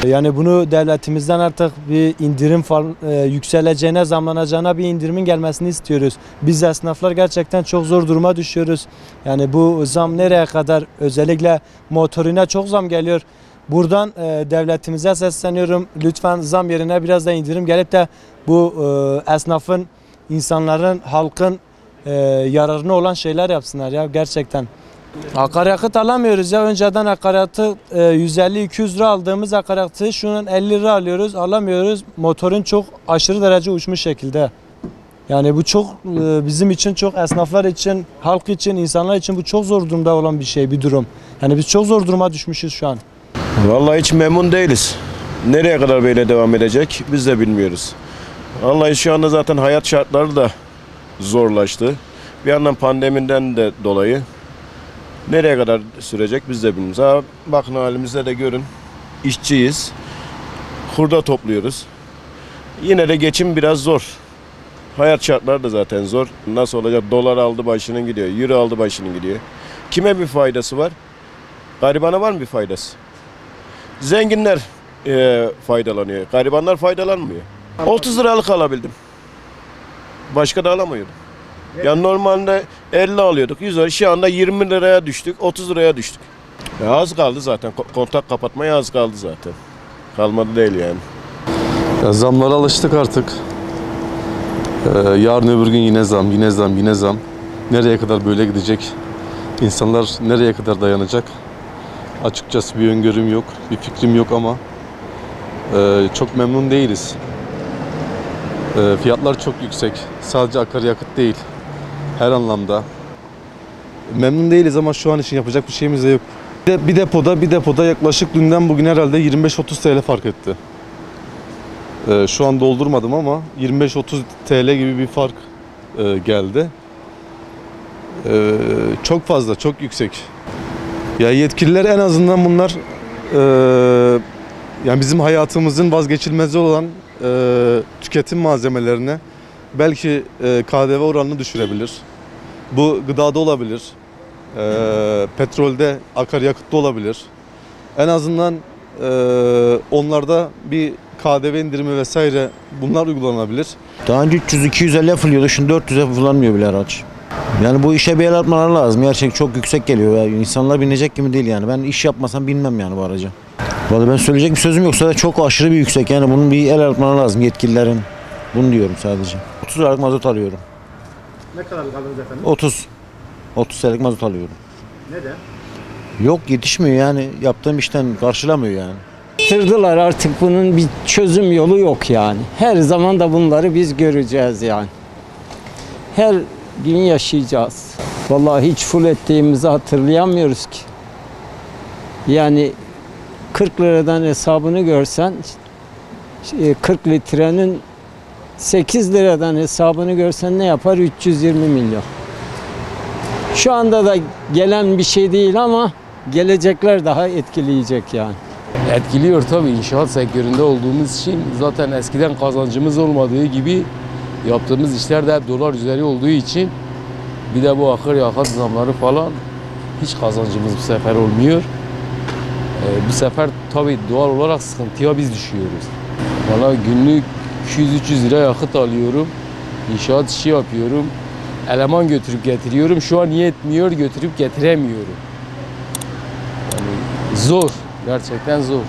Yani bunu devletimizden artık bir indirim falan yükseleceğine, zamlanacağına bir indirimin gelmesini istiyoruz. Biz esnaflar gerçekten çok zor duruma düşüyoruz. Yani bu zam nereye kadar, özellikle motorine çok zam geliyor. Buradan devletimize sesleniyorum. Lütfen zam yerine biraz da indirim gelip de bu esnafın, insanların, halkın yararına olan şeyler yapsınlar ya gerçekten. Akaryakıt alamıyoruz ya. Önceden akaryakıtı 150-200 lira aldığımız akaryakıtı şu an 50 lira alıyoruz, alamıyoruz. Motorun çok aşırı derece uçmuş şekilde. Yani bu çok bizim için, çok esnaflar için, halk için, insanlar için bu çok zor durumda olan bir şey, bir durum. Yani biz çok zor duruma düşmüşüz şu an. Vallahi hiç memnun değiliz. Nereye kadar böyle devam edecek biz de bilmiyoruz. Vallahi şu anda zaten hayat şartları da zorlaştı. Bir yandan pandemiden de dolayı nereye kadar sürecek biz de bilmiyoruz. Ha, bakın halimizde de görün. İşçiyiz. Hurda topluyoruz. Yine de geçim biraz zor. Hayat şartları da zaten zor. Nasıl olacak? Dolar aldı başını gidiyor. Euro aldı başını gidiyor. Kime bir faydası var? Garibana var mı bir faydası? Zenginler faydalanıyor. Garibanlar faydalanmıyor. 30 liralık alabildim. Başka da alamıyordum. Yani normalde 50 alıyorduk. 100 lira. Şu anda 20 liraya düştük. 30 liraya düştük. Ya az kaldı zaten. Kontak kapatmaya az kaldı zaten. Kalmadı değil yani. Ya zamlara alıştık artık. Yarın öbür gün yine zam, yine zam, yine zam. Nereye kadar böyle gidecek? İnsanlar nereye kadar dayanacak? Açıkçası bir öngörüm yok, bir fikrim yok ama çok memnun değiliz. Fiyatlar çok yüksek. Sadece akaryakıt değil, her anlamda. Memnun değiliz ama şu an için yapacak bir şeyimiz de yok. Bir depoda yaklaşık dünden bugün herhalde 25-30 TL fark etti. Şu an doldurmadım ama 25-30 TL gibi bir fark geldi. Çok fazla, çok yüksek. Ya yetkililer en azından bunlar yani bizim hayatımızın vazgeçilmezi olan tüketim malzemelerine belki KDV oranını düşürebilir. Bu gıdada olabilir, petrolde, akaryakıtta olabilir. En azından onlarda bir KDV indirimi vesaire bunlar uygulanabilir. Daha önce 300-250'ye yapılıyordu, şimdi 400'e yapılamıyor bile araç. Yani bu işe bir el atmaları lazım. Gerçekten çok yüksek geliyor. Yani insanlar binecek gibi değil yani. Ben iş yapmasam binmem yani bu aracı. Vallahi ben söyleyecek bir sözüm yoksa da çok aşırı bir yüksek. Yani bunun bir el atmaları lazım yetkililerin. Bunu diyorum sadece. 30 liralık mazot alıyorum. Ne kadarlık aldınız efendim? 30. 30 liralık mazot alıyorum. Neden? Yok yetişmiyor yani. Yaptığım işten karşılamıyor yani. Tırdılar artık, bunun bir çözüm yolu yok yani. Her zaman da bunları biz göreceğiz yani. Her gün yaşayacağız. Vallahi hiç full ettiğimizi hatırlayamıyoruz ki. Yani 40 liradan hesabını görsen 40 litrenin 8 liradan hesabını görsen ne yapar? 320 milyon. Şu anda da gelen bir şey değil ama gelecekler daha etkileyecek yani. Etkiliyor tabii, inşaat sektöründe olduğumuz için zaten eskiden kazancımız olmadığı gibi yaptığımız işler de hep dolar üzeri olduğu için bir de bu akaryakıt zamları falan hiç kazancımız bu sefer olmuyor. Bu sefer tabii doğal olarak sıkıntıya biz düşüyoruz. Bana günlük 200-300 lira yakıt alıyorum, inşaat işi yapıyorum, eleman götürüp getiriyorum. Şu an yetmiyor, götürüp getiremiyorum. Yani zor, gerçekten zor.